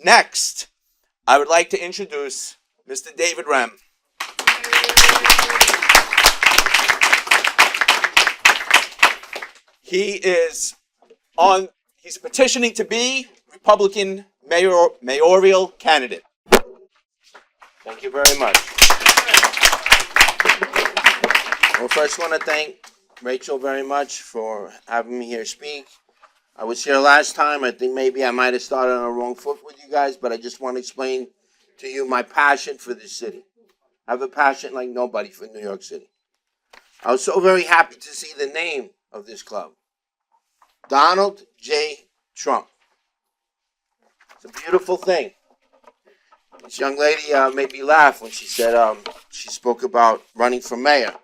Next, I would like to introduce Mr. David Rem. He's petitioning to be Republican mayoral candidate. Thank you very much. Well, first I want to thank Rachel very much for having me here speak. I was here last time. I think maybe I might have started on the wrong foot with you guys, but I just want to explain to you my passion for this city. I have a passion like nobody for New York City. I was so very happy to see the name of this club. Donald J. Trump. It's a beautiful thing. This young lady made me laugh when she said she spoke about running for mayor.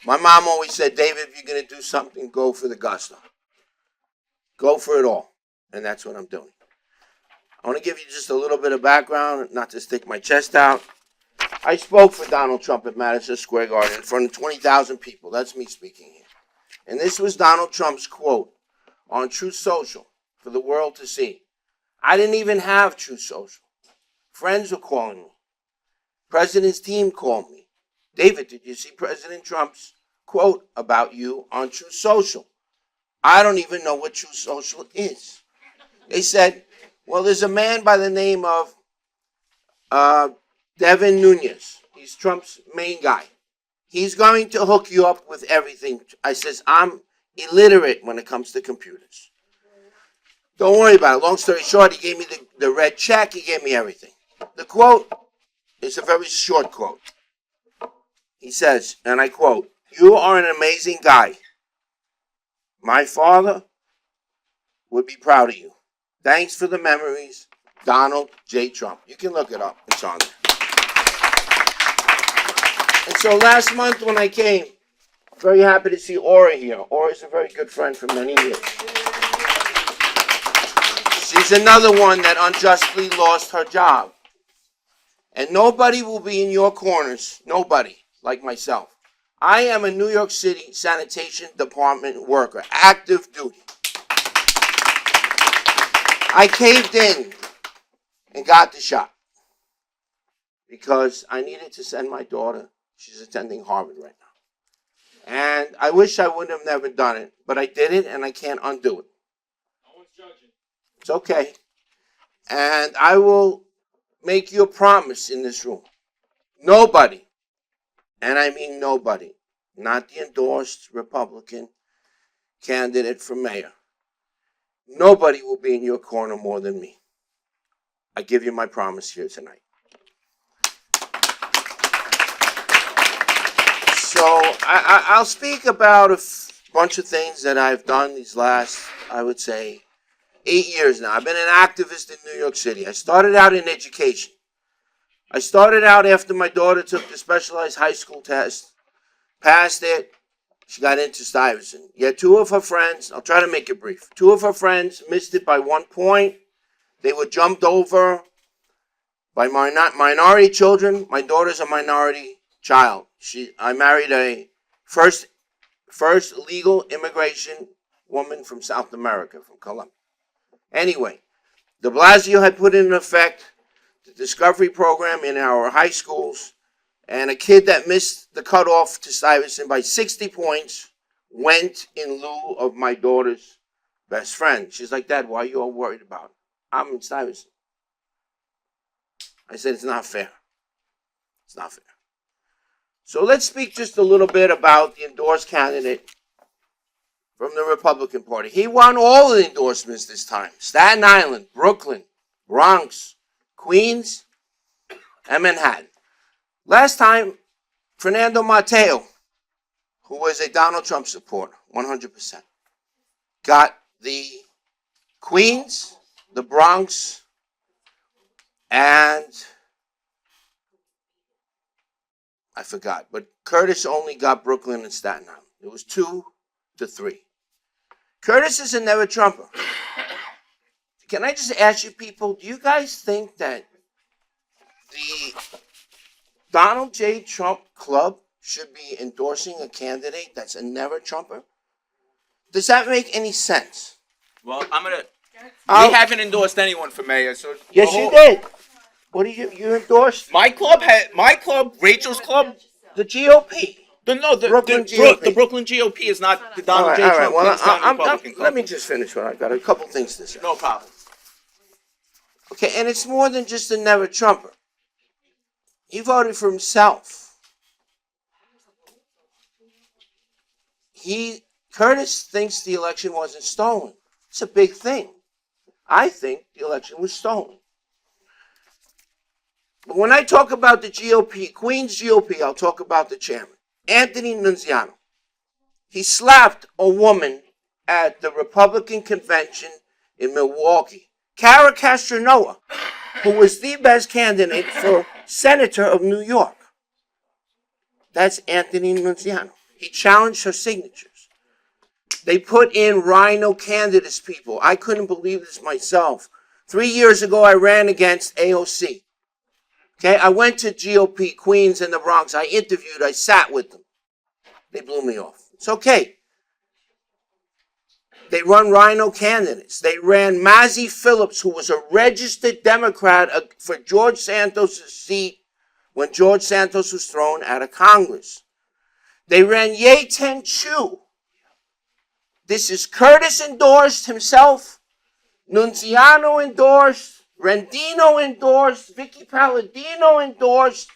My mom always said, David, if you're going to do something, go for the gusto. Go for it all. And that's what I'm doing. I want to give you just a little bit of background, not to stick my chest out. I spoke for Donald Trump at Madison Square Garden in front of 20,000 people. That's me speaking here. And this was Donald Trump's quote on Truth Social for the world to see. I didn't even have Truth Social. Friends were calling me. President's team called me. David, did you see President Trump's quote about you on Truth Social? I don't even know what Truth Social is. They said, well, there's a man by the name of Devin Nunes. He's Trump's main guy. He's going to hook you up with everything. I says, I'm illiterate when it comes to computers. Don't worry about it. Long story short, he gave me the red check. He gave me everything. The quote is a very short quote. He says, and I quote, you are an amazing guy. My father would be proud of you. Thanks for the memories, Donald J. Trump. You can look it up. It's on there. And so last month when I came, very happy to see Aura here. Aura is a very good friend for many years. She's another one that unjustly lost her job. And nobody will be in your corners, nobody, like myself. I am a New York City Sanitation Department worker, active duty. I caved in and got the shot because I needed to send my daughter. She's attending Harvard right now. And I wish I would have never done it, but I did it and I can't undo it. No one's judging. It's okay. And I will make you a promise in this room. Nobody, and I mean nobody, not the endorsed Republican candidate for mayor, nobody will be in your corner more than me. I give you my promise here tonight. So I'll speak about a bunch of things that I've done these last, I would say, 8 years now. I've been an activist in New York City. I started out in education. I started out after my daughter took the specialized high school test, passed it, she got into Stuyvesant. Yet two of her friends, I'll try to make it brief, two of her friends missed it by 1 point. They were jumped over by minority children. My daughter's a minority child. I married a first legal immigration woman from South America, from Colombia. Anyway, de Blasio had put in effect the Discovery program in our high schools, and a kid that missed the cutoff to Stuyvesant by 60 points went in lieu of my daughter's best friend. She's like, Dad, why are you all worried about it? I'm in Stuyvesant. I said, it's not fair. It's not fair. So let's speak just a little bit about the endorsed candidate from the Republican Party. He won all the endorsements this time. Staten Island, Brooklyn, Bronx, Queens, and Manhattan. Last time, Fernando Mateo, who was a Donald Trump supporter, 100%, got the Queens, the Bronx, and I forgot. But Curtis only got Brooklyn and Staten Island. It was 2-3. Curtis is a never Trumper. Can I just ask you people, do you guys think that the Donald J. Trump Club should be endorsing a candidate that's a never Trumper? Does that make any sense? Well, I'm going to We haven't endorsed anyone for mayor, so. Yes, you did. What do you endorsed? My club, Rachel's club. The GOP. Brooklyn GOP. The Brooklyn GOP is not the All Donald right, J. all right. Trump Well, Kingstown Republican Club. let me just finish what I've got. A couple things to say. No problem. Okay, and it's more than just a never Trumper. He voted for himself. Curtis thinks the election wasn't stolen. It's a big thing. I think the election was stolen. But when I talk about the GOP, Queens GOP, I'll talk about the chairman, Anthony Nunziano. He slapped a woman at the Republican convention in Milwaukee, Cara Castronoa, who was the best candidate for senator of New York. That's Anthony Nunziano. He challenged her signatures. They put in rhino candidates, people. I couldn't believe this myself. 3 years ago, I ran against AOC. Okay, I went to GOP, Queens and the Bronx. I interviewed, I sat with them. They blew me off. It's okay. They run rhino candidates. They ran Mazzy Phillips, who was a registered Democrat for George Santos' seat when George Santos was thrown out of Congress. They ran Ye-Ten Chu. This is Curtis endorsed himself, Nunziano endorsed, Rendino endorsed, Vicky Palladino endorsed.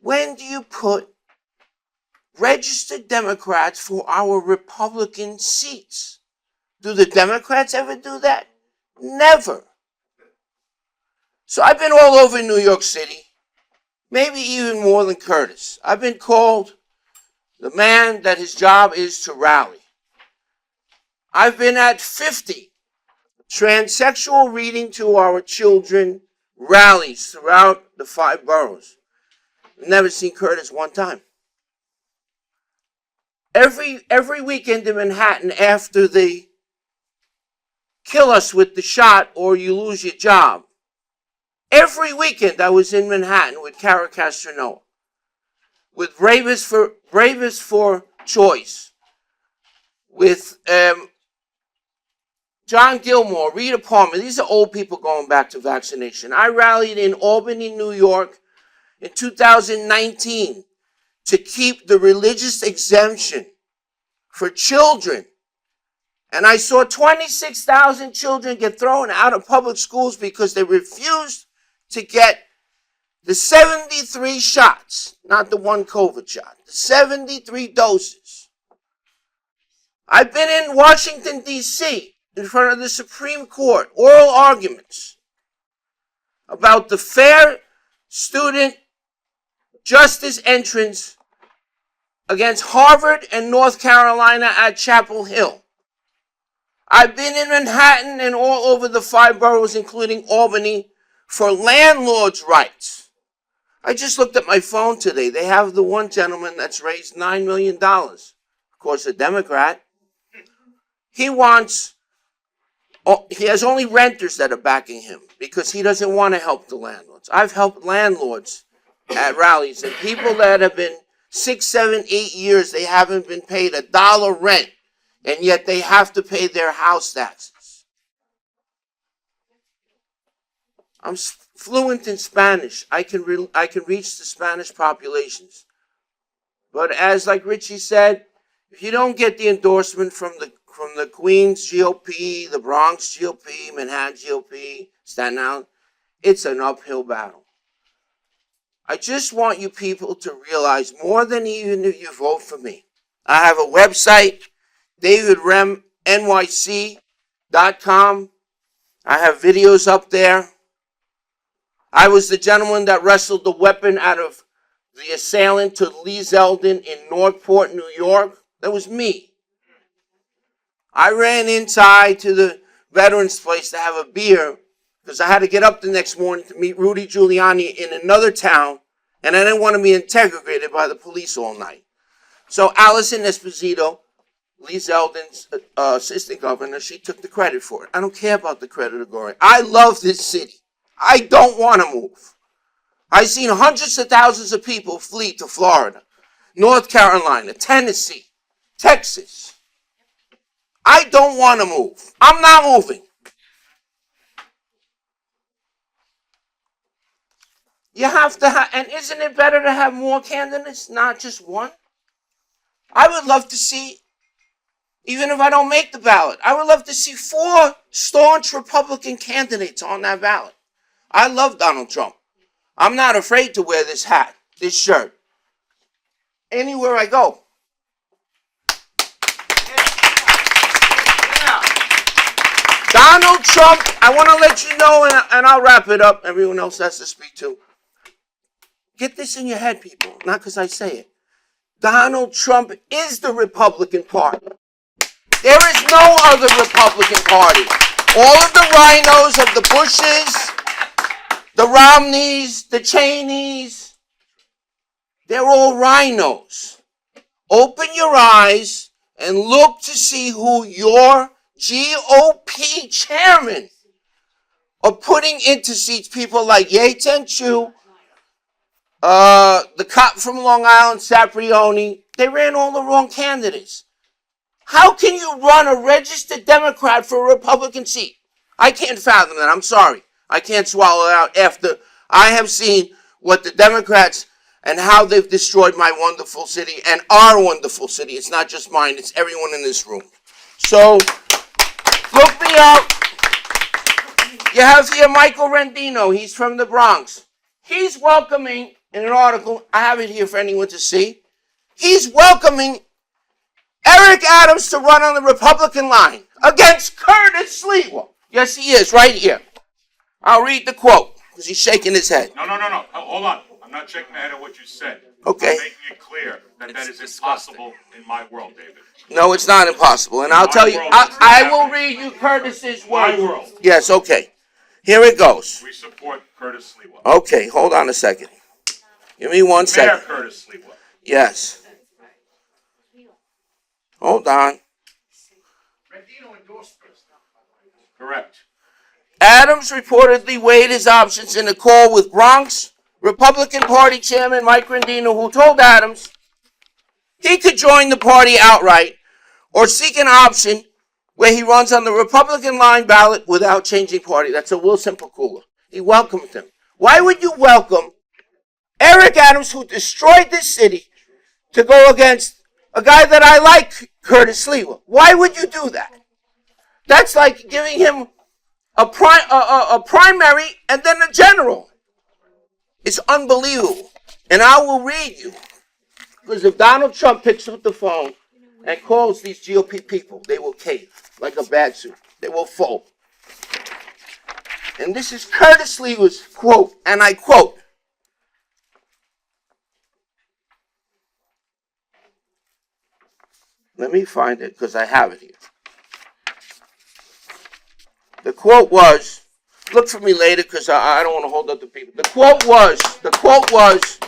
When do you put registered Democrats for our Republican seats? Do the Democrats ever do that? Never. So I've been all over New York City, maybe even more than Curtis. I've been called the man that his job is to rally. I've been at 50 transsexual reading to our children rallies throughout the 5 boroughs. Never seen Curtis one time. Every weekend in Manhattan after they kill us with the shot or you lose your job. Every weekend I was in Manhattan with Cara Castronoa, with Bravest for Choice, with John Gilmore, Rita Palmer. These are old people going back to vaccination. I rallied in Albany, New York in 2019 to keep the religious exemption for children. And I saw 26,000 children get thrown out of public schools because they refused to get the 73 shots, not the one COVID shot, the 73 doses. I've been in Washington, D.C., in front of the Supreme Court, oral arguments about the fair student justice entrance against Harvard and North Carolina at Chapel Hill. I've been in Manhattan and all over the 5 boroughs, including Albany, for landlords' rights. I just looked at my phone today. They have the one gentleman that's raised $9 million. Of course, a Democrat. He has only renters that are backing him because he doesn't want to help the landlords. I've helped landlords at rallies and people that have been 6, 7, 8 years, they haven't been paid $1 rent, and yet they have to pay their house taxes. I'm fluent in Spanish. I can reach the Spanish populations. But as like Richie said, if you don't get the endorsement from the Queens GOP, the Bronx GOP, Manhattan GOP, Staten Island, it's an uphill battle. I just want you people to realize more than even if you vote for me. I have a website, davidremnyc.com. I have videos up there. I was the gentleman that wrestled the weapon out of the assailant to Lee Zeldin in Northport, New York. That was me. I ran inside to the veterans place to have a beer because I had to get up the next morning to meet Rudy Giuliani in another town, and I didn't want to be interrogated by the police all night. So Allison Esposito, Lee Zeldin's assistant governor, she took the credit for it. I don't care about the credit or glory. I love this city. I don't want to move. I've seen hundreds of thousands of people flee to Florida, North Carolina, Tennessee, Texas. I don't want to move. I'm not moving. You have to have, and isn't it better to have more candidates, not just one? I would love to see, even if I don't make the ballot, I would love to see 4 staunch Republican candidates on that ballot. I love Donald Trump. I'm not afraid to wear this hat, this shirt, anywhere I go. Donald Trump, I want to let you know, and I'll wrap it up. Everyone else has to speak too. Get this in your head, people, not because I say it. Donald Trump is the Republican Party. There is no other Republican Party. All of the rhinos of the Bushes, the Romneys, the Cheneys, they're all rhinos. Open your eyes and look to see who your GOP chairman are putting into seats. People like Yates and Chu, the cop from Long Island, Saprioni. They ran all the wrong candidates. How can you run a registered Democrat for a Republican seat? I can't fathom that. I'm sorry. I can't swallow it out after I have seen what the Democrats and how they've destroyed my wonderful city and our wonderful city. It's not just mine. It's everyone in this room. So, look me up. You have here Michael Rendino. He's from the Bronx. He's welcoming, in an article, I have it here for anyone to see, he's welcoming Eric Adams to run on the Republican line against Curtis Sliwa. Yes, he is, right here. I'll read the quote, because he's shaking his head. No. Hold on. I'm not shaking my head at what you said. Okay. I'm making it clear that that is impossible in my world, David. No, it's not impossible. And I'll tell you, I will read you Curtis's words. My world. Yes, okay. Here it goes. We support Curtis Sliwa. Okay, hold on a second. Give me 1 second. Mayor Curtis Sliwa. Yes. Hold on. Correct. Adams reportedly weighed his options in a call with Bronx Republican Party Chairman Mike Rendino, who told Adams he could join the party outright or seek an option where he runs on the Republican line ballot without changing party. That's a Will Simple cooler. He welcomed him. Why would you welcome Eric Adams, who destroyed this city, to go against a guy that I like, Curtis Sliwa? Why would you do that? That's like giving him a primary and then a general. It's unbelievable. And I will read you. Because if Donald Trump picks up the phone and calls these GOP people, they will cave like a bad suit. They will fold. And this is Curtis Sliwa's quote, and I quote, let me find it because I have it here. The quote was, look for me later because I don't want to hold up the people. The quote was,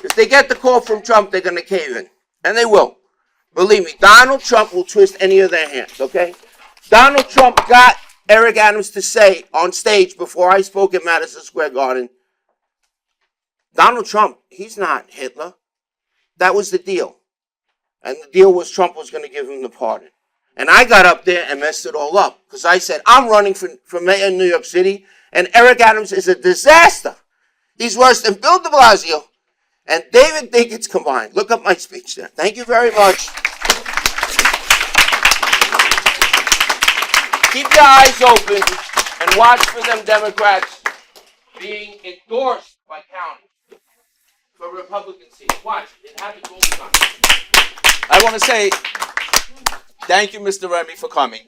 if they get the call from Trump, they're going to cave in. And they will. Believe me, Donald Trump will twist any of their hands, okay? Donald Trump got Eric Adams to say on stage before I spoke at Madison Square Garden, Donald Trump, he's not Hitler. That was the deal. And the deal was Trump was going to give him the pardon. And I got up there and messed it all up. Because I said, I'm running for mayor in New York City. And Eric Adams is a disaster. He's worse than Bill de Blasio and David Dinkins combined. Look up my speech there. Thank you very much. Keep your eyes open and watch for them Democrats being endorsed by counties for Republican seats. Watch. It happens all the time. I want to say thank you, Mr. Remy, for coming.